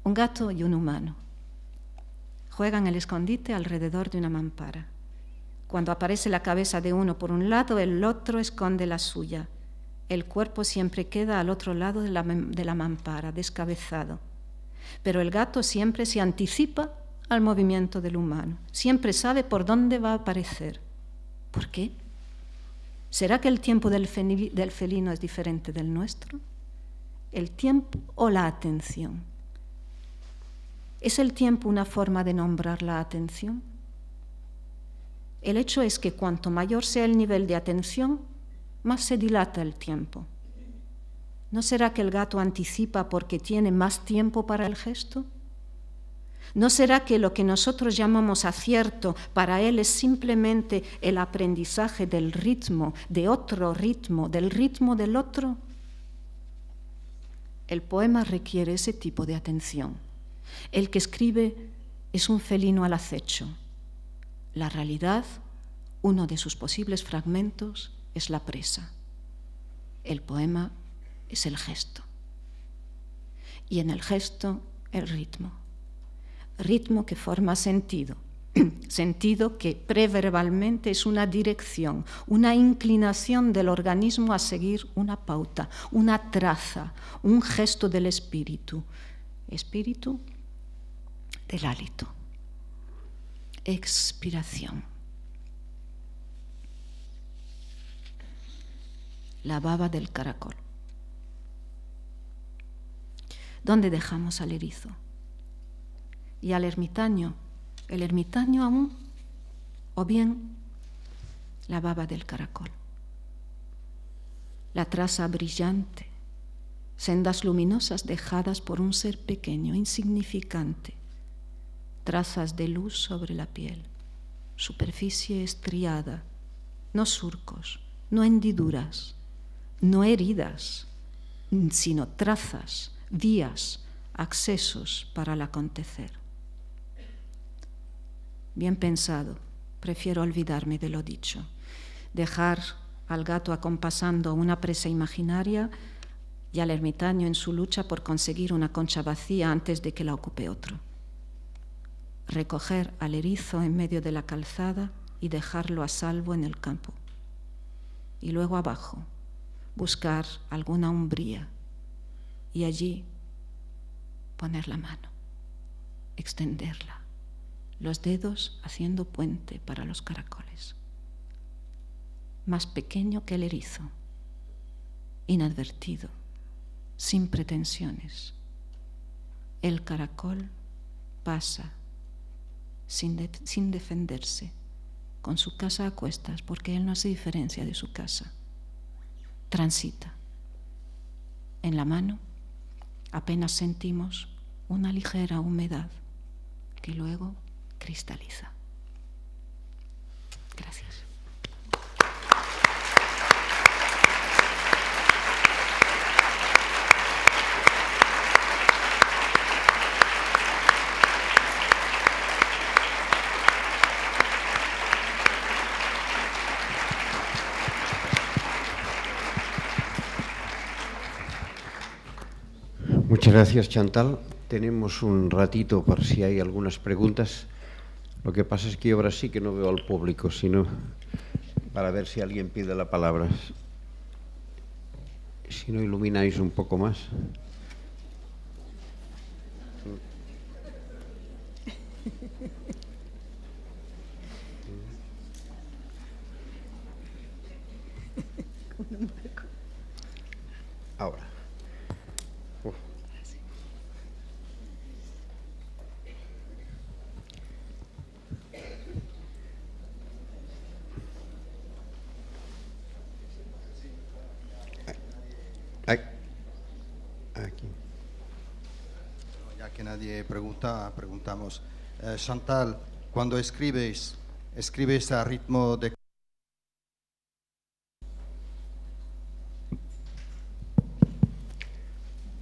Un gato y un humano juegan el escondite alrededor de una mampara. Cuando aparece la cabeza de uno por un lado, el otro esconde la suya. El cuerpo siempre queda al otro lado de la mampara, descabezado. Pero el gato siempre se anticipa al movimiento del humano. Siempre sabe por dónde va a aparecer. ¿Por qué? ¿Será que el tiempo del felino es diferente del nuestro? ¿El tiempo o la atención? ¿Es el tiempo una forma de nombrar la atención? El hecho es que cuanto mayor sea el nivel de atención, más se dilata el tiempo. ¿No será que el gato anticipa porque tiene más tiempo para el gesto? ¿No será que lo que nosotros llamamos acierto para él es simplemente el aprendizaje del ritmo, de otro ritmo, del ritmo del otro? El poema requiere ese tipo de atención. El que escribe es un felino al acecho. La realidad, uno de sus posibles fragmentos, es la presa. El poema es el gesto. Y en el gesto, el ritmo. Ritmo que forma sentido. Sentido que preverbalmente es una dirección, una inclinación del organismo a seguir una pauta, una traza, un gesto del espíritu. Espíritu del hálito. Expiración. La baba del caracol. ¿Dónde dejamos al erizo? Y al ermitaño. ¿El ermitaño aún? ¿O bien la baba del caracol? La traza brillante, sendas luminosas dejadas por un ser pequeño, insignificante, trazas de luz sobre la piel, superficie estriada, no surcos, no hendiduras, no heridas, sino trazas, vías, accesos para el acontecer. Bien pensado, prefiero olvidarme de lo dicho, dejar al gato acompasando una presa imaginaria y al ermitaño en su lucha por conseguir una concha vacía antes de que la ocupe otro. Recoger al erizo en medio de la calzada y dejarlo a salvo en el campo. Y luego abajo, buscar alguna umbría y allí poner la mano, extenderla, los dedos haciendo puente para los caracoles. Más pequeño que el erizo, inadvertido, sin pretensiones. El caracol pasa sin defenderse, con su casa a cuestas, porque él no se diferencia de su casa. Transita. En la mano apenas sentimos una ligera humedad que luego cristaliza. Gracias. Muchas gracias, Chantal. Tenemos un ratito por si hay algunas preguntas. Lo que pasa es que ahora sí que no veo al público, sino para ver si alguien pide la palabra. Si no ilumináis un poco más. Ahora. Aquí. Ya que nadie pregunta, preguntamos. Chantal, cuando escribes a ritmo de...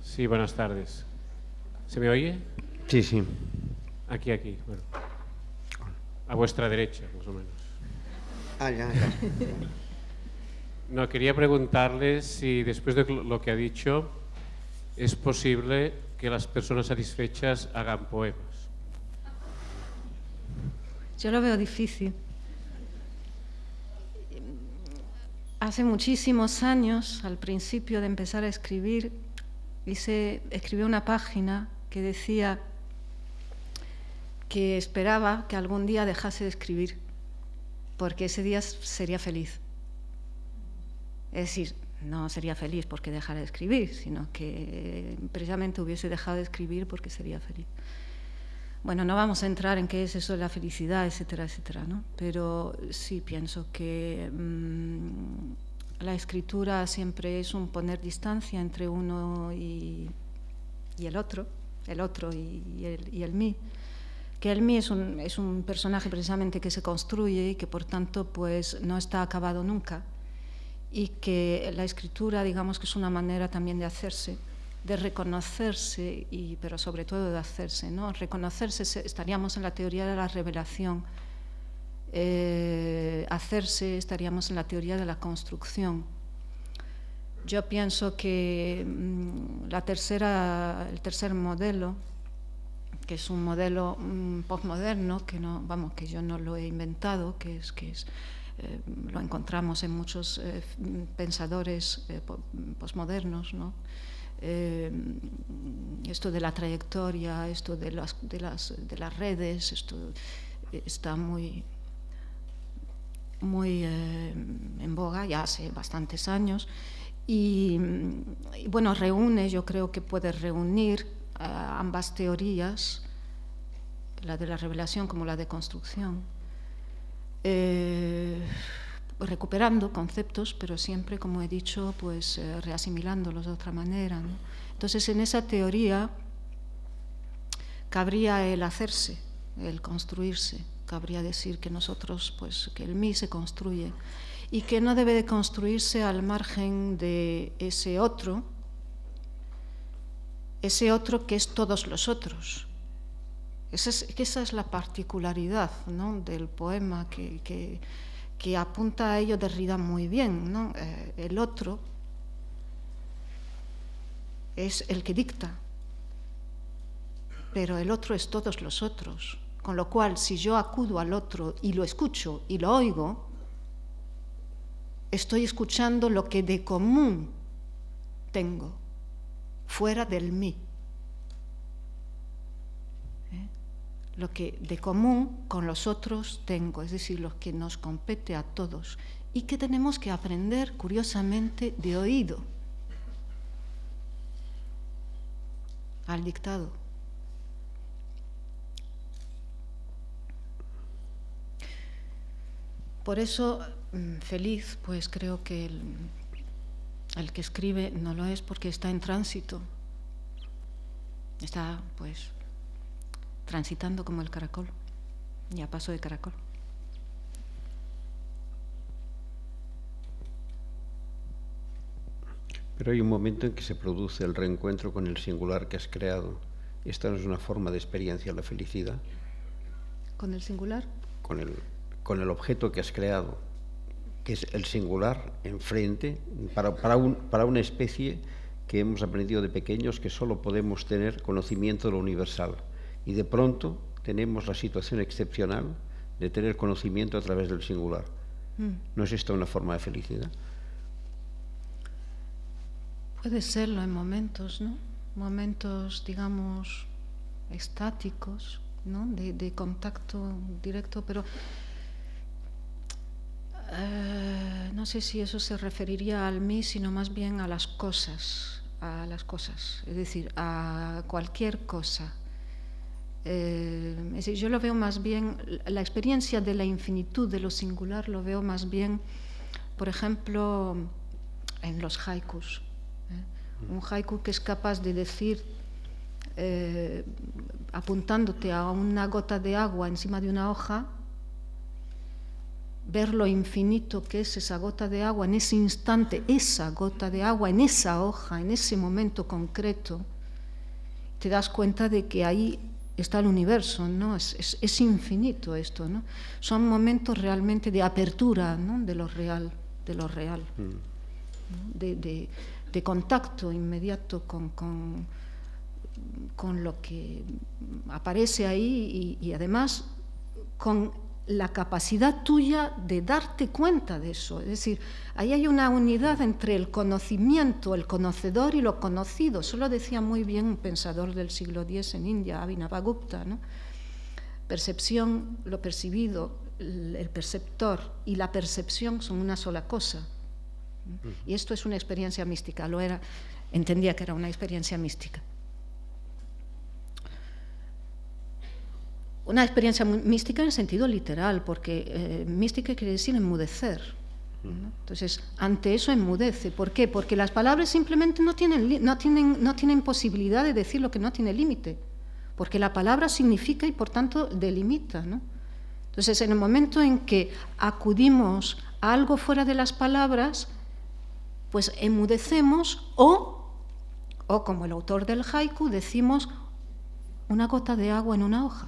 Sí, buenas tardes. ¿Se me oye? Sí, sí. Aquí, bueno. A vuestra derecha, más o menos. Ya. No, quería preguntarle si después de lo que ha dicho es posible que las personas satisfechas hagan poemas. Yo lo veo difícil. Hace muchísimos años, al principio de empezar a escribir, escribí una página que decía que esperaba que algún día dejase de escribir, porque ese día sería feliz. Es decir, no sería feliz porque dejara de escribir, sino que precisamente hubiese dejado de escribir porque sería feliz. Bueno, no vamos a entrar en qué es eso de la felicidad, etcétera, etcétera, ¿no? Pero sí pienso que la escritura siempre es un poner distancia entre uno y el otro y el mí. Que el mí es un personaje precisamente que se construye y que por tanto pues no está acabado nunca, y que la escritura, digamos que es una manera también de hacerse, de reconocerse, pero sobre todo de hacerse, ¿no? Reconocerse, estaríamos en la teoría de la revelación, hacerse, estaríamos en la teoría de la construcción. Yo pienso que el tercer modelo, que es un modelo postmoderno, que yo no lo he inventado, lo encontramos en muchos pensadores postmodernos, ¿no? Esto de la trayectoria, esto de las redes, esto está muy en boga ya hace bastantes años y bueno, yo creo que puede reunir ambas teorías, la de la revelación como la de construcción, recuperando conceptos, pero siempre, como he dicho, pues reasimilándolos de otra manera, ¿no? Entonces, en esa teoría cabría el hacerse, el construirse, cabría decir que nosotros, pues, que el mí se construye y que no debe de construirse al margen de ese otro que es todos los otros. Esa es la particularidad, ¿no?, del poema que apunta a ello Derrida muy bien, ¿no? El otro es el que dicta, pero el otro es todos los otros, con lo cual si yo acudo al otro y lo escucho y lo oigo, estoy escuchando lo que de común tengo, fuera del mí. Lo que de común con los otros tengo, es decir, lo que nos compete a todos y que tenemos que aprender, curiosamente, de oído al dictado. Por eso, feliz, pues creo que el que escribe no lo es porque está en tránsito, está, pues, transitando como el caracol, y a paso de caracol. Pero hay un momento en que se produce el reencuentro con el singular que has creado. ¿Esta no es una forma de experiencia de la felicidad? ¿Con el singular? Con el objeto que has creado, que es el singular enfrente, para una especie que hemos aprendido de pequeños que solo podemos tener conocimiento de lo universal. Y de pronto tenemos la situación excepcional de tener conocimiento a través del singular. ¿No es esta una forma de felicidad? Puede serlo en momentos, ¿no? Momentos, digamos, estáticos, ¿no? De contacto directo, pero no sé si eso se referiría al mí, sino más bien a las cosas, es decir, a cualquier cosa. Es decir, yo lo veo más bien, la experiencia de la infinitud, de lo singular, lo veo más bien, por ejemplo, en los haikus. Un haiku que es capaz de decir, apuntándote a una gota de agua encima de una hoja, ver lo infinito que es esa gota de agua en ese instante, esa gota de agua en esa hoja, en ese momento concreto, te das cuenta de que ahí está el universo, ¿no? Es infinito esto, ¿no? Son momentos realmente de apertura, ¿no?, de lo real, ¿no? De contacto inmediato con con lo que aparece ahí y además con la capacidad tuya de darte cuenta de eso. Es decir, ahí hay una unidad entre el conocimiento, el conocedor y lo conocido. Eso lo decía muy bien un pensador del siglo X en India, Abhinavagupta, ¿no? Percepción, lo percibido, el perceptor y la percepción son una sola cosa. Y esto es una experiencia mística, lo era, entendía que era una experiencia mística. Una experiencia mística en el sentido literal, porque mística quiere decir enmudecer, ¿no? Entonces, ante eso enmudece. ¿Por qué? Porque las palabras simplemente no tienen posibilidad de decir lo que no tiene límite, porque la palabra significa y por tanto delimita, ¿no? Entonces, en el momento en que acudimos a algo fuera de las palabras, pues enmudecemos o como el autor del haiku, decimos una gota de agua en una hoja.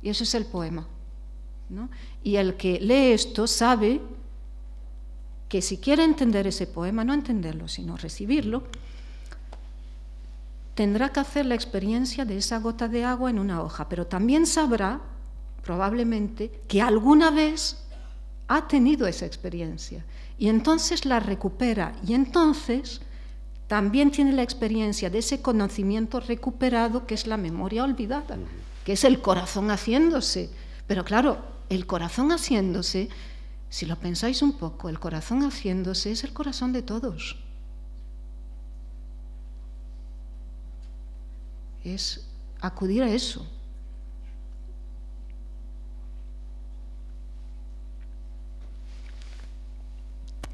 Y eso es el poema, ¿no? Y el que lee esto sabe que si quiere entender ese poema, no entenderlo, sino recibirlo, tendrá que hacer la experiencia de esa gota de agua en una hoja, pero también sabrá, probablemente, que alguna vez ha tenido esa experiencia y entonces la recupera y entonces también tiene la experiencia de ese conocimiento recuperado que es la memoria olvidada, que es el corazón haciéndose. Pero claro, el corazón haciéndose, si lo pensáis un poco, el corazón haciéndose es el corazón de todos. Es acudir a eso.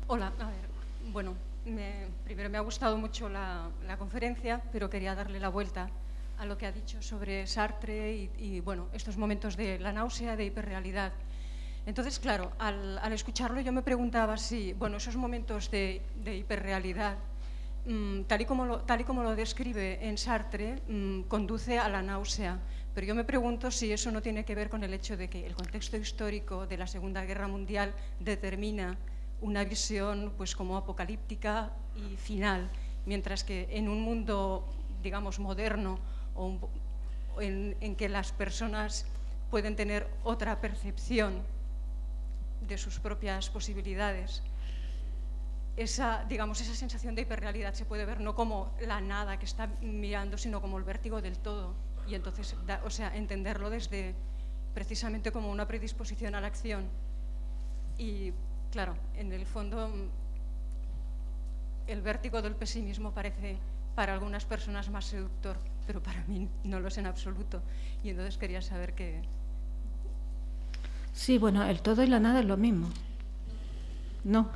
Hola, a ver, bueno, primero me ha gustado mucho la conferencia, pero quería darle la vuelta a lo que ha dicho sobre Sartre y bueno, estos momentos de la náusea, de hiperrealidad. Entonces, claro, al escucharlo yo me preguntaba si, bueno, esos momentos de hiperrealidad, tal y como lo describe en Sartre, conduce a la náusea. Pero yo me pregunto si eso no tiene que ver con el hecho de que el contexto histórico de la Segunda Guerra Mundial determina una visión pues como apocalíptica y final, mientras que en un mundo, digamos, moderno, en que las personas pueden tener otra percepción de sus propias posibilidades, esa sensación de hiperrealidad se puede ver no como la nada que está mirando, sino como el vértigo del todo. Y entonces, entenderlo desde precisamente como una predisposición a la acción. Y claro, en el fondo, el vértigo del pesimismo parece para algunas personas más seductor, pero para mí no lo es en absoluto. Y entonces quería saber qué... Sí, bueno, el todo y la nada es lo mismo. No.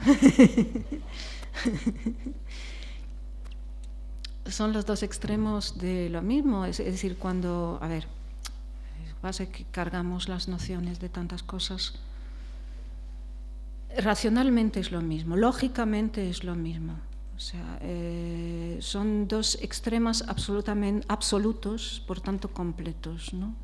Son los dos extremos de lo mismo. Es decir, cuando, a ver, pasa que cargamos las nociones de tantas cosas. Racionalmente es lo mismo, lógicamente es lo mismo. O sea, son dos extremos absolutos, por tanto completos, ¿no?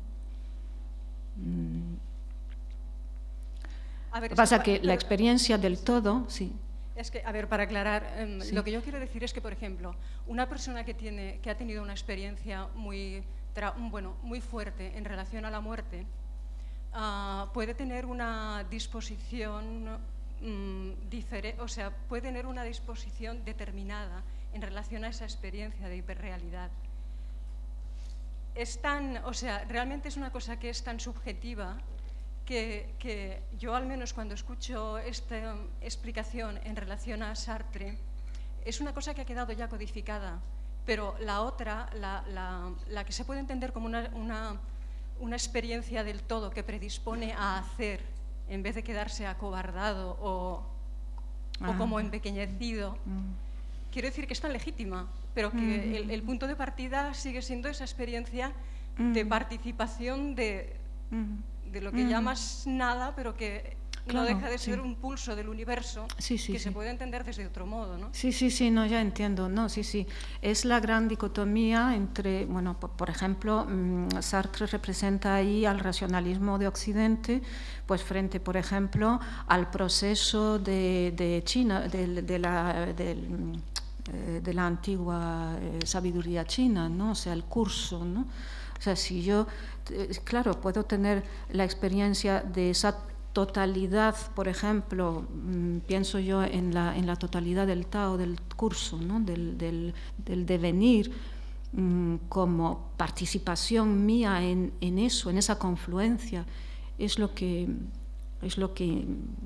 A ver, pasa que la experiencia del todo, sí. Es que, a ver, para aclarar, sí. Lo que yo quiero decir es que, por ejemplo, una persona que ha tenido una experiencia muy fuerte en relación a la muerte, puede tener una disposición puede tener una disposición determinada en relación a esa experiencia de hiperrealidad. Realmente es una cosa que es tan subjetiva que yo, al menos cuando escucho esta explicación en relación a Sartre, es una cosa que ha quedado ya codificada, pero la otra, la que se puede entender como una experiencia del todo que predispone a hacer en vez de quedarse acobardado o como empequeñecido, quiero decir que es tan legítima, pero que el punto de partida sigue siendo esa experiencia de participación de lo que llamas nada, pero que no deja de ser un pulso del universo que se puede entender desde otro modo, ¿no? Sí, no, ya entiendo. No, sí. Es la gran dicotomía entre, bueno, por ejemplo, Sartre representa ahí al racionalismo de Occidente, pues frente, por ejemplo, al proceso de China, de la antigua sabiduría china, ¿no? O sea, el curso, ¿no? O sea, si yo, claro, puedo tener la experiencia de esa totalidad, por ejemplo, pienso yo en la totalidad del Tao, del curso, ¿no? del devenir, como participación mía en eso, en esa confluencia, es lo que,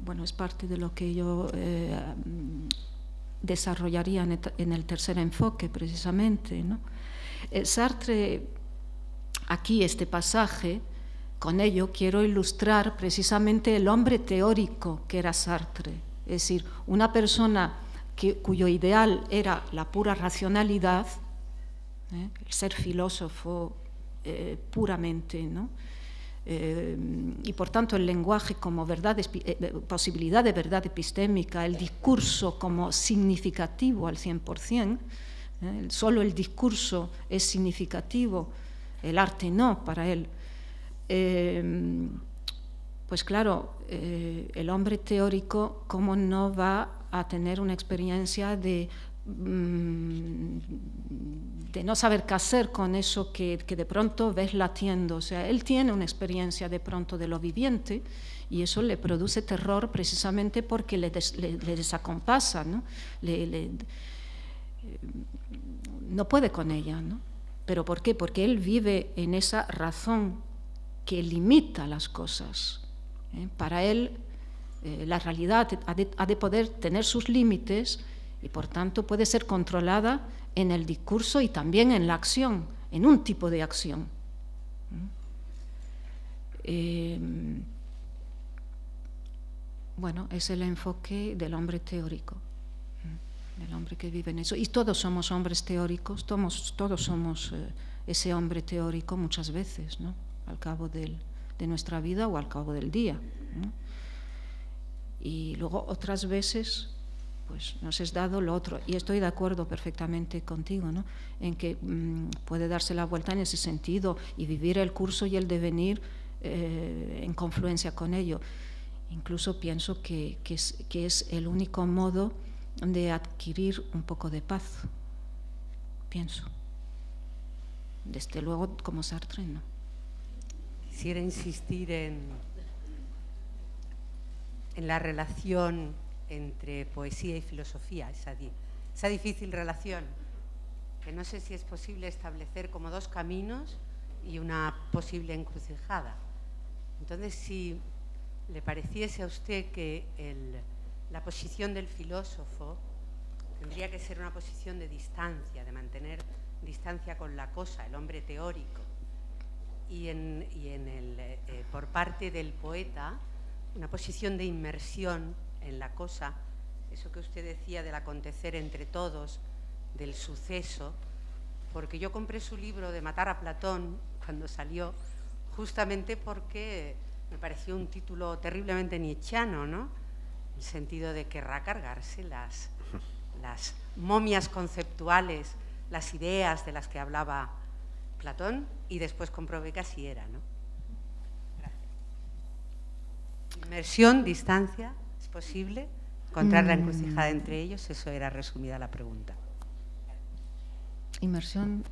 bueno, es parte de lo que yo desarrollaría en el tercer enfoque, precisamente, ¿no? Sartre, aquí este pasaje, con ello quiero ilustrar precisamente el hombre teórico que era Sartre, es decir, una persona cuyo ideal era la pura racionalidad, el ser filósofo puramente, ¿no? Y por tanto el lenguaje como posibilidad de verdad epistémica, el discurso como significativo al 100%, solo el discurso es significativo, el arte no para él. Pues claro, el hombre teórico, ¿cómo no va a tener una experiencia de no saber qué hacer con eso que de pronto ves latiendo? O sea, él tiene una experiencia de pronto de lo viviente y eso le produce terror precisamente porque le desacompasa, ¿no? No puede con ella, ¿no? ¿Pero por qué? Porque él vive en esa razón que limita las cosas. Para él, la realidad ha de poder tener sus límites y, por tanto, puede ser controlada en el discurso y también en la acción, en un tipo de acción. Bueno, es el enfoque del hombre teórico, del hombre que vive en eso. Y todos somos hombres teóricos, todos somos ese hombre teórico muchas veces, ¿no? Al cabo de nuestra vida o al cabo del día, ¿no? Y luego otras veces pues nos es dado lo otro, y estoy de acuerdo perfectamente contigo, ¿no? En que puede darse la vuelta en ese sentido y vivir el curso y el devenir en confluencia con ello. Incluso pienso que es el único modo de adquirir un poco de paz, pienso. Desde luego, como Sartre, no. Quisiera insistir en la relación entre poesía y filosofía, esa difícil relación, que no sé si es posible establecer como dos caminos y una posible encrucijada. Entonces, si le pareciese a usted que la posición del filósofo tendría que ser una posición de distancia, de mantener distancia con la cosa, el hombre teórico, y por parte del poeta una posición de inmersión en la cosa, eso que usted decía del acontecer entre todos, del suceso, porque yo compré su libro de Matar a Platón cuando salió, justamente porque me pareció un título terriblemente nietzscheano, ¿no? En el sentido de querrá cargarse las momias conceptuales, las ideas de las que hablaba Platón, y después comprobé que así era, ¿no? Gracias. Inmersión, distancia, ¿es posible encontrar la encrucijada entre ellos? Eso era resumida la pregunta. Inmersión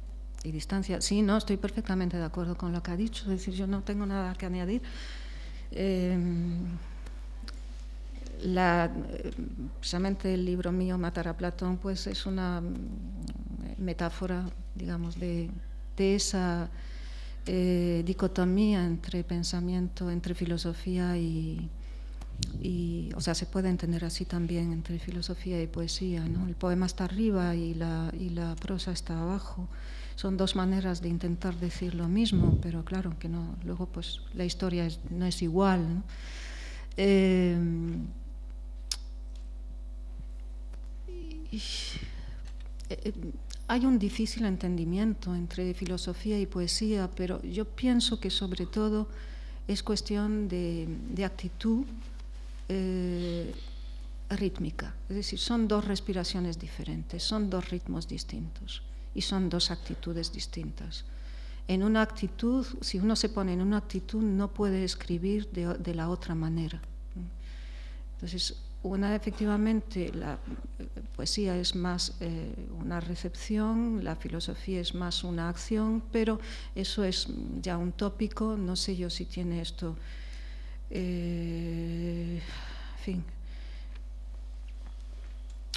y distancia, sí, no, estoy perfectamente de acuerdo con lo que ha dicho, es decir, yo no tengo nada que añadir. Precisamente el libro mío, Matar a Platón, pues es una metáfora, digamos, de esa dicotomía entre pensamiento, entre filosofía y, o sea, se puede entender así también, entre filosofía y poesía, ¿no? El poema está arriba y la prosa está abajo. Son dos maneras de intentar decir lo mismo, pero claro que no. Luego, pues, la historia no es igual, ¿no? Hay un difícil entendimiento entre filosofía y poesía, pero yo pienso que sobre todo es cuestión de actitud rítmica. Es decir, son dos respiraciones diferentes, son dos ritmos distintos y son dos actitudes distintas. En una actitud, si uno se pone en una actitud, no puede escribir de la otra manera. Entonces, Una, efectivamente, la poesía es más una recepción, la filosofía es más una acción, pero eso es ya un tópico, no sé yo si tiene esto, en fin,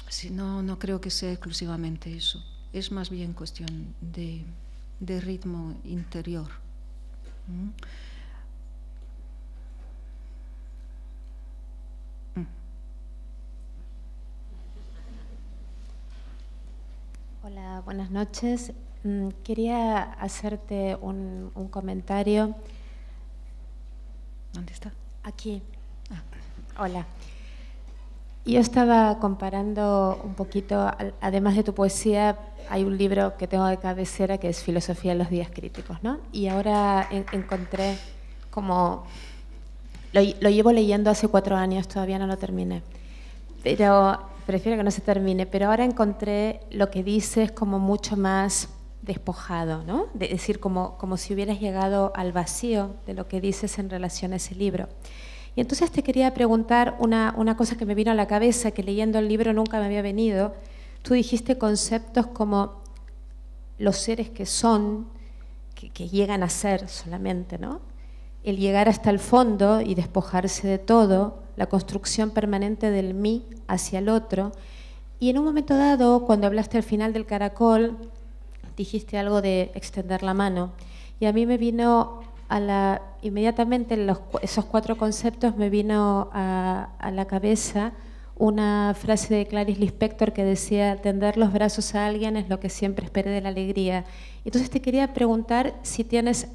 si no, no creo que sea exclusivamente eso, es más bien cuestión de ritmo interior. Hola, buenas noches. Quería hacerte un comentario. ¿Dónde está? Aquí. Hola. Yo estaba comparando un poquito, además de tu poesía, hay un libro que tengo de cabecera que es Filosofía en los días críticos, ¿no? Y ahora encontré como... Lo llevo leyendo hace 4 años, todavía no lo terminé. Pero... prefiero que no se termine, pero ahora encontré lo que dices como mucho más despojado, ¿no? Es decir, como si hubieras llegado al vacío de lo que dices en relación a ese libro. Y entonces te quería preguntar una cosa que me vino a la cabeza, que leyendo el libro nunca me había venido. Tú dijiste conceptos como los seres que son, que llegan a ser solamente, ¿no? El llegar hasta el fondo y despojarse de todo, la construcción permanente del mí hacia el otro. Y en un momento dado, cuando hablaste al final del caracol, dijiste algo de extender la mano. Y a mí me vino inmediatamente esos 4 conceptos me vino a la cabeza una frase de Clarice Lispector que decía: tender los brazos a alguien es lo que siempre esperé de la alegría. Entonces te quería preguntar si tienes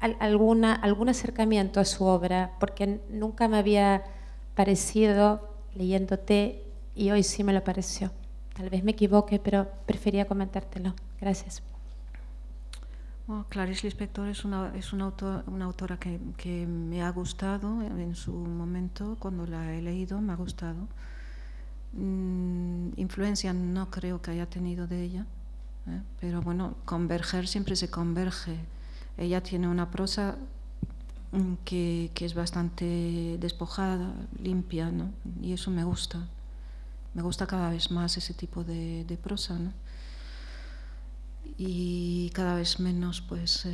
algún acercamiento a su obra, porque nunca me había parecido leyéndote y hoy sí me lo pareció. Tal vez me equivoque, pero prefería comentártelo. Gracias. Bueno, Clarice Lispector es una autora que me ha gustado en su momento, cuando la he leído me ha gustado. Influencia no creo que haya tenido de ella, pero bueno, converger siempre se converge. Ella tiene una prosa que es bastante despojada, limpia, ¿no? Y eso me gusta. Me gusta cada vez más ese tipo de prosa, ¿no? Y cada vez menos, pues,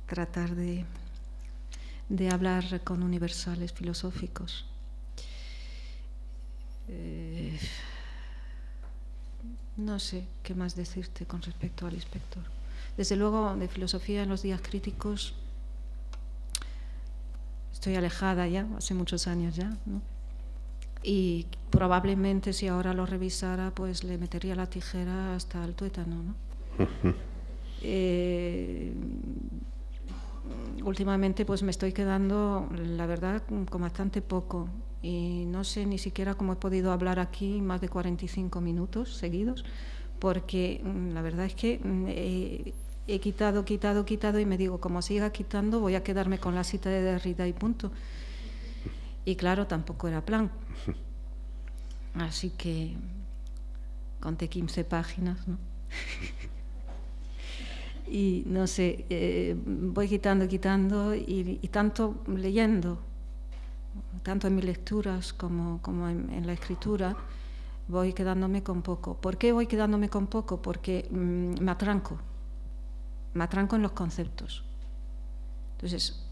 tratar de hablar con universales filosóficos. No sé qué más decirte con respecto al Lispector. Desde luego, de filosofía en los días críticos estoy alejada ya, hace muchos años ya, ¿no? Y probablemente si ahora lo revisara, pues le metería la tijera hasta el tuétano, ¿no? Últimamente pues me estoy quedando, la verdad, con bastante poco, y no sé ni siquiera cómo he podido hablar aquí más de 45 minutos seguidos, porque la verdad es que he quitado y me digo, como siga quitando voy a quedarme con la cita de Derrida y punto. Y claro, tampoco era plan. Así que conté 15 páginas, ¿no? Y no sé, voy quitando y tanto leyendo, tanto en mis lecturas como en la escritura, voy quedándome con poco. ¿Por qué voy quedándome con poco? Porque me atranco en los conceptos. Entonces,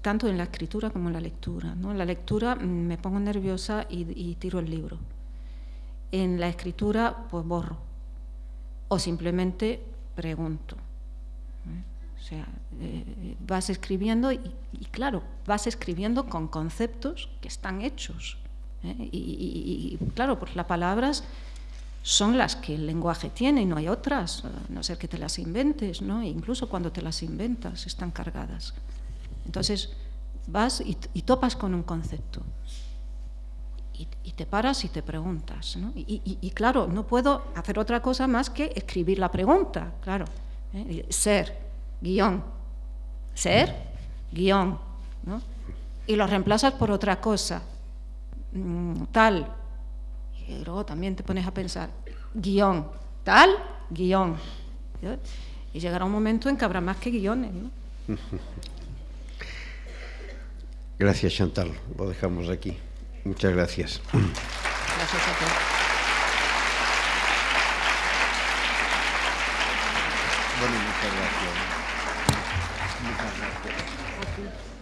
tanto en la escritura como en la lectura, ¿no? En la lectura me pongo nerviosa y tiro el libro. En la escritura, pues borro. O simplemente pregunto. O sea, vas escribiendo y claro, vas escribiendo con conceptos que están hechos. Y claro, pues las palabras son las que el lenguaje tiene y no hay otras, a no ser que te las inventes, ¿no? E incluso cuando te las inventas están cargadas. Entonces vas y topas con un concepto y te paras y te preguntas, ¿no? Y claro, no puedo hacer otra cosa más que escribir la pregunta, claro. Ser, guión, ¿no? Y lo reemplazas por otra cosa, tal. Y luego también te pones a pensar, guión, tal, guión. Y llegará un momento en que habrá más que guiones, ¿no? Gracias, Chantal. Lo dejamos aquí. Muchas gracias. Gracias a ti. Bueno, muchas gracias. Muchas gracias.